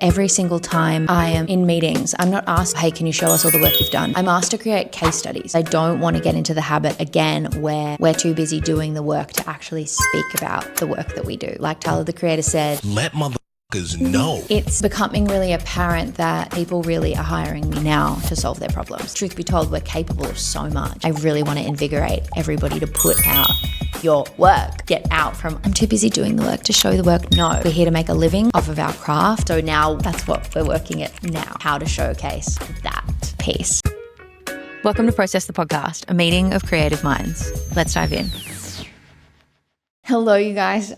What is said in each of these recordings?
Every single time I am in meetings, I'm not asked, hey, can you show us all the work you've done? I'm asked to create case studies. I don't want to get into the habit again where we're too busy doing the work to actually speak about the work that we do. Like Tyler, the creator, said, let motherfuckers know. It's becoming really apparent that people really are hiring me now to solve their problems. Truth be told, we're capable of so much. I really want to invigorate everybody to put out your work. Get out from, I'm too busy doing the work to show the work. No, we're here to make a living off of our craft. So now that's what we're working at now, how to showcase that piece. Welcome to Process the Podcast, a meeting of creative minds. Let's dive in. Hello, you guys.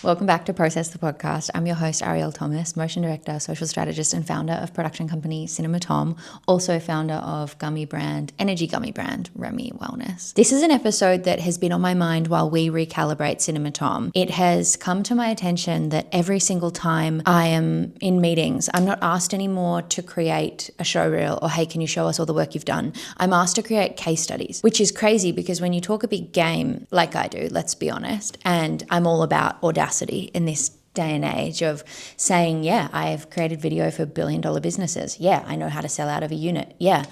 Welcome back to Process the Podcast. I'm your host, Arielle Thomas, motion director, social strategist, and founder of production company Cinema Thom, also founder of energy gummy brand, Remy Wellness. This is an episode that has been on my mind while we recalibrate Cinema Thom. It has come to my attention that every single time I am in meetings, I'm not asked anymore to create a showreel or, hey, can you show us all the work you've done? I'm asked to create case studies, which is crazy because when you talk a big game like I do, let's be honest, and I'm all about audacity in this day and age of saying, yeah, I have created video for billion-dollar businesses. Yeah, I know how to sell out of a unit. Yeah,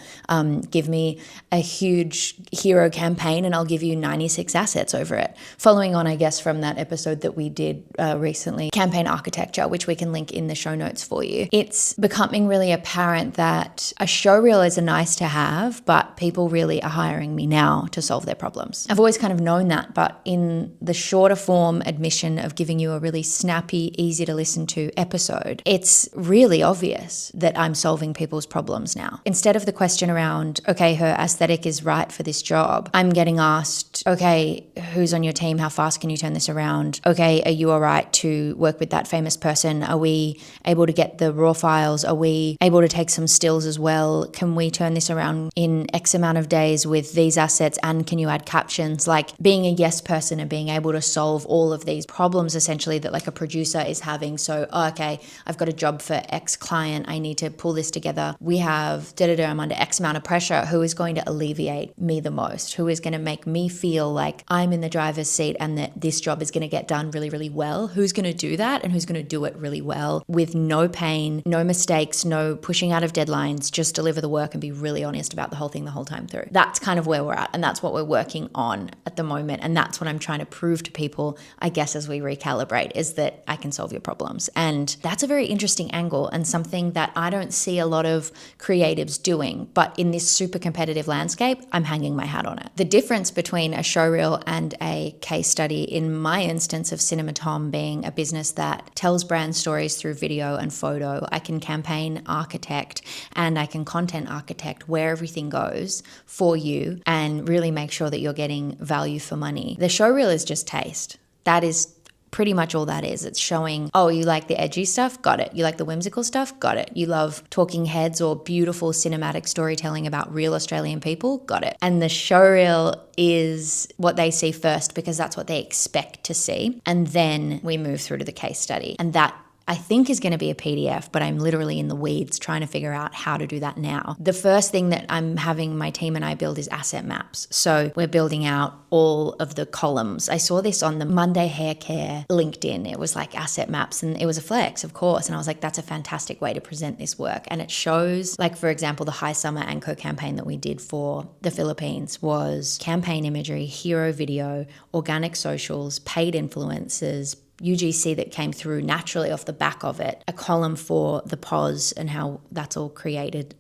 give me a huge hero campaign and I'll give you 96 assets over it. Following on, I guess, from that episode that we did recently, campaign architecture, which we can link in the show notes for you. It's becoming really apparent that a showreel is a nice to have, but people really are hiring me now to solve their problems. I've always kind of known that, but in the shorter form admission of giving you a really snappy, easy to listen to episode, it's really obvious that I'm solving people's problems now. Instead of the question around, okay, her aesthetic is right for this job, I'm getting asked, okay, who's on your team? How fast can you turn this around? Okay, are you all right to work with that famous person? Are we able to get the raw files? Are we able to take some stills as well? Can we turn this around in X amount of days with these assets? And can you add captions? Like being a yes person and being able to solve all of these problems essentially that like a producer is having. So, okay, I've got a job for X client. I need to pull this together. We have I'm under X amount of pressure. Who is going to alleviate me the most? Who is going to make me feel like I'm in the driver's seat and that this job is going to get done really, really well? Who's going to do that and who's going to do it really well with no pain, no mistakes, no pushing out of deadlines, just deliver the work and be really honest about the whole thing the whole time through. That's kind of where we're at and that's what we're working on at the moment. And that's what I'm trying to prove to people, I guess, as we recalibrate, is that I can solve your problems. And that's a very interesting angle and something that I don't see a lot of creatives doing. But in this super competitive landscape, I'm hanging my hat on it. The difference between a showreel and a case study in my instance of Cinema Thom being a business that tells brand stories through video and photo, I can campaign architect and I can content architect where everything goes for you and really make sure that you're getting value for money. The showreel is just taste. That is pretty much all that is. It's showing, oh, you like the edgy stuff? Got it. You like the whimsical stuff? Got it. You love talking heads or beautiful cinematic storytelling about real Australian people? Got it. And the showreel is what they see first because that's what they expect to see. And then we move through to the case study. And that I think is going to be a PDF, but I'm literally in the weeds trying to figure out how to do that now. The first thing that I'm having my team and I build is asset maps. So we're building out all of the columns. I saw this on the Monday Hair Care LinkedIn. It was like asset maps and it was a flex, of course. And I was like, that's a fantastic way to present this work. And it shows, like, for example, the High Summer Anchor campaign that we did for the Philippines was campaign imagery, hero video, organic socials, paid influencers, UGC that came through naturally off the back of it, a column for the pause and how that's all created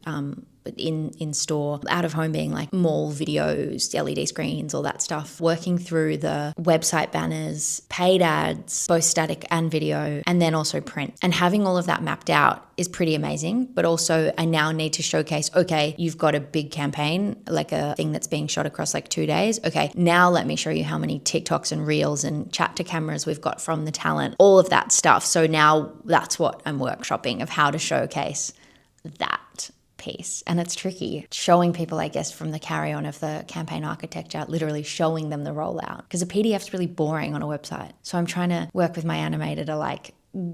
in store, out of home being like mall videos, LED screens, all that stuff, working through the website banners, paid ads, both static and video, and then also print. And having all of that mapped out is pretty amazing, but also I now need to showcase, okay, you've got a big campaign, like a thing that's being shot across like 2 days. Okay, now let me show you how many TikToks and Reels and chat to cameras we've got from the talent, all of that stuff. So now that's what I'm workshopping of how to showcase that piece. And it's tricky showing people, I guess, from the carry on of the campaign architecture, literally showing them the rollout because a PDF is really boring on a website. So I'm trying to work with my animator to like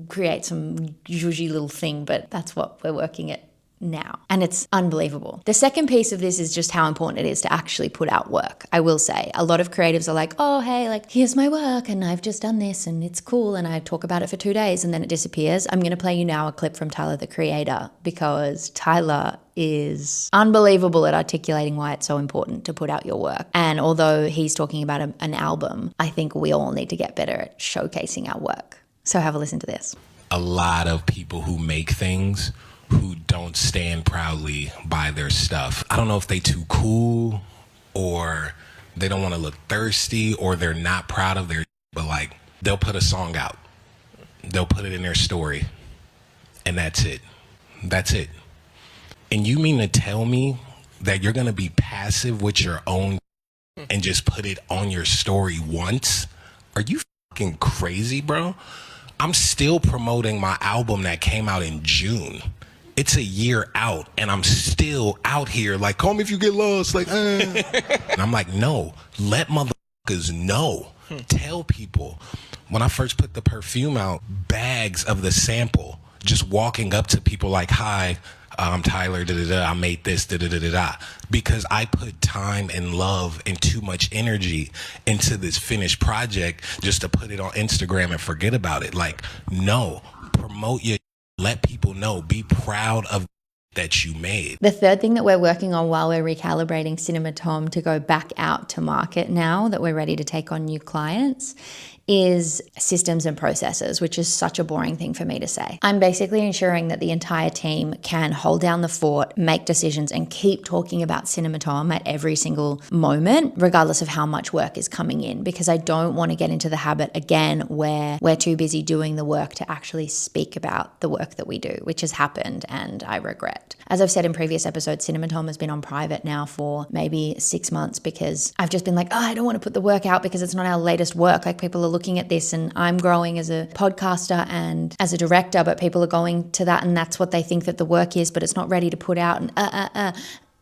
create some zhuzhy little thing, but that's what we're working at now. And it's unbelievable. The second piece of this is just how important it is to actually put out work. I will say a lot of creatives are like, oh, hey, like here's my work and I've just done this and it's cool and I talk about it for 2 days and then it disappears. I'm going to play you now a clip from Tyler, the creator, because Tyler is unbelievable at articulating why it's so important to put out your work. And although he's talking about an album, I think we all need to get better at showcasing our work. So have a listen to this. A lot of people who make things who don't stand proudly by their stuff. I don't know if they too cool or they don't want to look thirsty or they're not proud of their, but like they'll put a song out. They'll put it in their story and that's it. That's it. And you mean to tell me that you're going to be passive with your own and just put it on your story once? Are you fucking crazy, bro? I'm still promoting my album that came out in June. It's a year out and I'm still out here like, call me if you get lost. Like, And I'm like, no, let motherfuckers know. Tell people. When I first put the perfume out, bags of the sample, just walking up to people like, hi, I'm Tyler, I made this, because I put time and love and too much energy into this finished project just to put it on Instagram and forget about it. Like, no, promote your, let people know, be proud of that you made. The third thing that we're working on while we're recalibrating Cinema Thom to go back out to market now that we're ready to take on new clients is systems and processes, which is such a boring thing for me to say. I'm basically ensuring that the entire team can hold down the fort, make decisions, and keep talking about Cinema Thom at every single moment, regardless of how much work is coming in, because I don't want to get into the habit again where we're too busy doing the work to actually speak about the work that we do, which has happened and I regret. As I've said in previous episodes, Cinema Thom has been on private now for maybe 6 months because I've just been like, oh, I don't want to put the work out because it's not our latest work. Like people are looking at this and I'm growing as a podcaster and as a director, but people are going to that and that's what they think that the work is, but it's not ready to put out and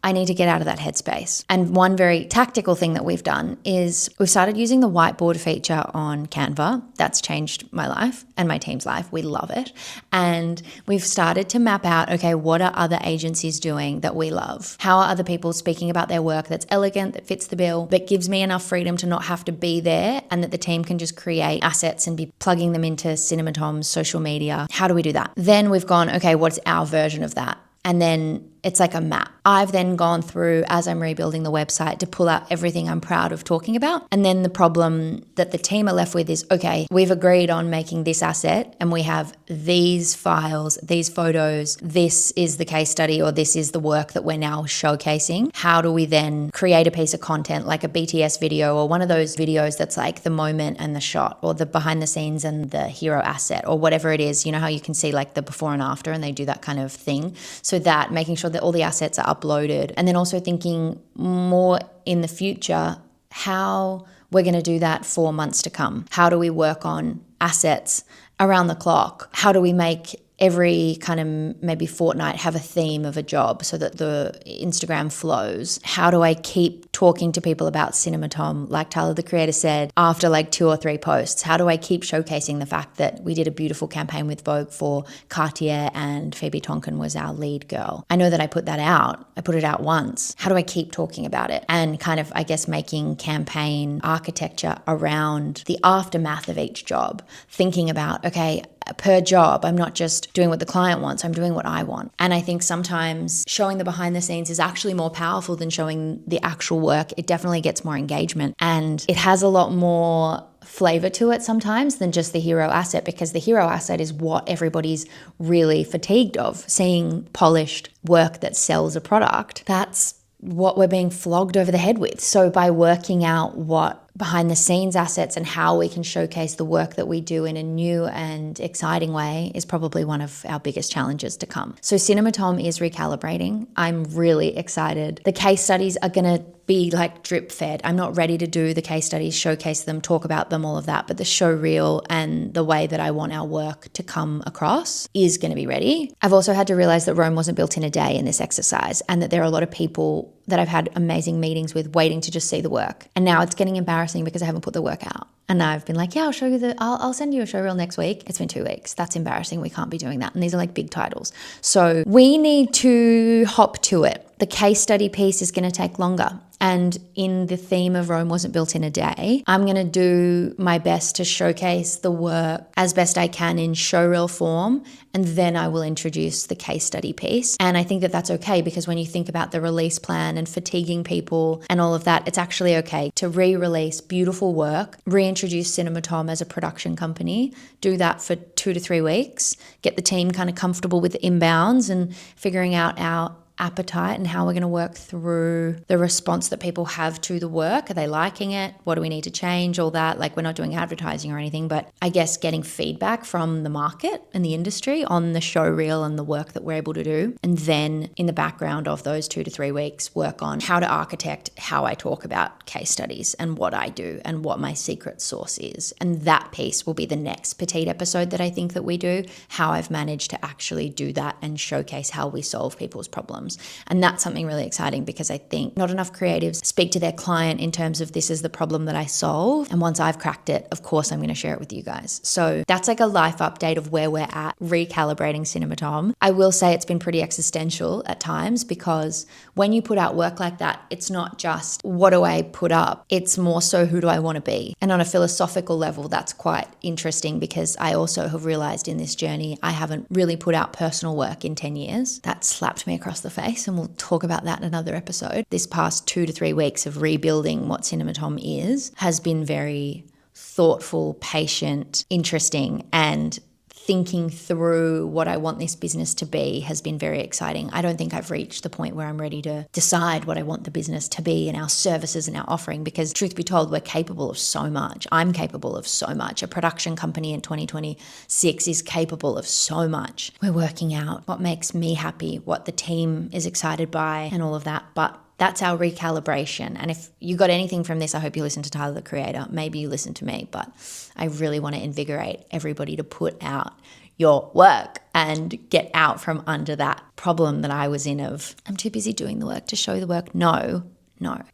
I need to get out of that headspace. And one very tactical thing that we've done is we've started using the whiteboard feature on Canva. That's changed my life and my team's life. We love it. And we've started to map out, okay, what are other agencies doing that we love? How are other people speaking about their work that's elegant, that fits the bill, that gives me enough freedom to not have to be there and that the team can just create assets and be plugging them into Cinema Thom's social media? How do we do that? Then we've gone, okay, what's our version of that? And then it's like a map. I've then gone through as I'm rebuilding the website to pull out everything I'm proud of talking about. And then the problem that the team are left with is, okay, we've agreed on making this asset and we have these files, these photos, this is the case study or this is the work that we're now showcasing. How do we then create a piece of content like a BTS video or one of those videos that's like the moment and the shot or the behind the scenes and the hero asset or whatever it is, you know how you can see like the before and after and they do that kind of thing. So that making sure that all the assets are uploaded and then also thinking more in the future, how we're going to do that for months to come. How do we work on assets around the clock? How do we make every kind of maybe fortnight have a theme of a job so that the Instagram flows? How do I keep talking to people about Cinema Thom, like Tyler the creator said, after like 2 or 3 posts? How do I keep showcasing the fact that we did a beautiful campaign with Vogue for Cartier and Phoebe Tonkin was our lead girl? I know that I put that out. I put it out once. How do I keep talking about it? And kind of, I guess, making campaign architecture around the aftermath of each job, thinking about, okay, per job, I'm not just doing what the client wants, I'm doing what I want. And I think sometimes showing the behind the scenes is actually more powerful than showing the actual work. It definitely gets more engagement and it has a lot more flavor to it sometimes than just the hero asset, because the hero asset is what everybody's really fatigued of, seeing polished work that sells a product. That's what we're being flogged over the head with. So by working out what behind the scenes assets and how we can showcase the work that we do in a new and exciting way is probably one of our biggest challenges to come. So Cinema Thom is recalibrating. I'm really excited. The case studies are going to be like drip fed. I'm not ready to do the case studies, showcase them, talk about them, all of that, but the showreel and the way that I want our work to come across is going to be ready. I've also had to realize that Rome wasn't built in a day in this exercise and that there are a lot of people that I've had amazing meetings with waiting to just see the work. And now it's getting embarrassing because I haven't put the work out. And I've been like, yeah, I'll show you I'll send you a showreel next week. It's been 2 weeks. That's embarrassing. We can't be doing that. And these are like big titles. So we need to hop to it. The case study piece is going to take longer. And in the theme of Rome wasn't built in a day, I'm going to do my best to showcase the work as best I can in showreel form. And then I will introduce the case study piece. And I think that that's okay, because when you think about the release plan and fatiguing people and all of that, it's actually okay to re-release beautiful work, reintroduce Cinema Thom as a production company, do that for 2 to 3 weeks, get the team kind of comfortable with the inbounds and figuring out our appetite and how we're going to work through the response that people have to the work. Are they liking it? What do we need to change? All that. Like, we're not doing advertising or anything, but I guess getting feedback from the market and the industry on the show reel and the work that we're able to do. And then in the background of those 2 to 3 weeks, work on how to architect how I talk about case studies and what I do and what my secret sauce is. And that piece will be the next Petit episode that I think that we do, how I've managed to actually do that and showcase how we solve people's problems. And that's something really exciting, because I think not enough creatives speak to their client in terms of, this is the problem that I solve. And once I've cracked it, of course, I'm going to share it with you guys. So that's like a life update of where we're at recalibrating Cinema Thom. I will say it's been pretty existential at times, because when you put out work like that, it's not just what do I put up? It's more so who do I want to be? And on a philosophical level, that's quite interesting, because I also have realized in this journey, I haven't really put out personal work in 10 years. That slapped me across the face, and we'll talk about that in another episode. This past 2 to 3 weeks of rebuilding what Cinema Thom is has been very thoughtful, patient, interesting, and thinking through what I want this business to be has been very exciting. I don't think I've reached the point where I'm ready to decide what I want the business to be and our services and our offering, because truth be told, we're capable of so much. I'm capable of so much. A production company in 2026 is capable of so much. We're working out what makes me happy, what the team is excited by, and all of that. But that's our recalibration. And if you got anything from this, I hope you listen to Tyler, the Creator. Maybe you listen to me, but I really want to invigorate everybody to put out your work and get out from under that problem that I was in of, I'm too busy doing the work to show the work. No.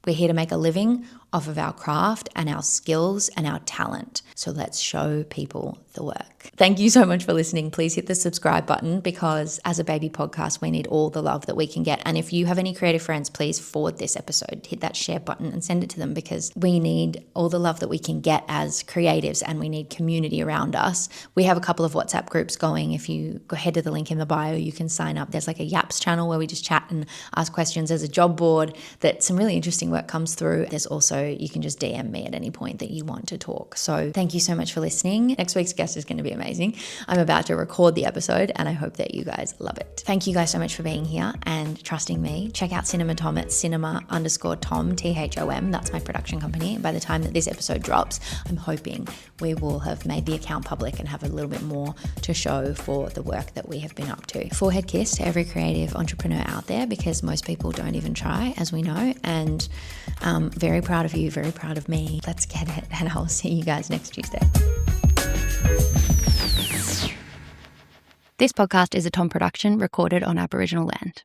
We're here to make a living off of our craft and our skills and our talent. So let's show people the work. Thank you so much for listening. Please hit the subscribe button, because as a baby podcast, we need all the love that we can get. And if you have any creative friends, please forward this episode, hit that share button and send it to them, because we need all the love that we can get as creatives, and we need community around us. We have a couple of WhatsApp groups going. If you go head to the link in the bio, you can sign up. There's like a Yaps channel where we just chat and ask questions. There's a job board that some really interesting work comes through. There's also, you can just DM me at any point that you want to talk. So thank you so much for listening. Next week's guest is going to be amazing. I'm about to record the episode, and I hope that you guys love it. Thank you guys so much for being here and trusting me. Check out Cinema Thom at cinema_Thom, THOM. That's my production company. By the time that this episode drops, I'm hoping we will have made the account public and have a little bit more to show for the work that we have been up to. Forehead kiss to every creative entrepreneur out there, because most people don't even try, as we know. And very proud of you, very proud of me. Let's get it. And I'll see you guys next Tuesday. This podcast is a Thom production recorded on Aboriginal land.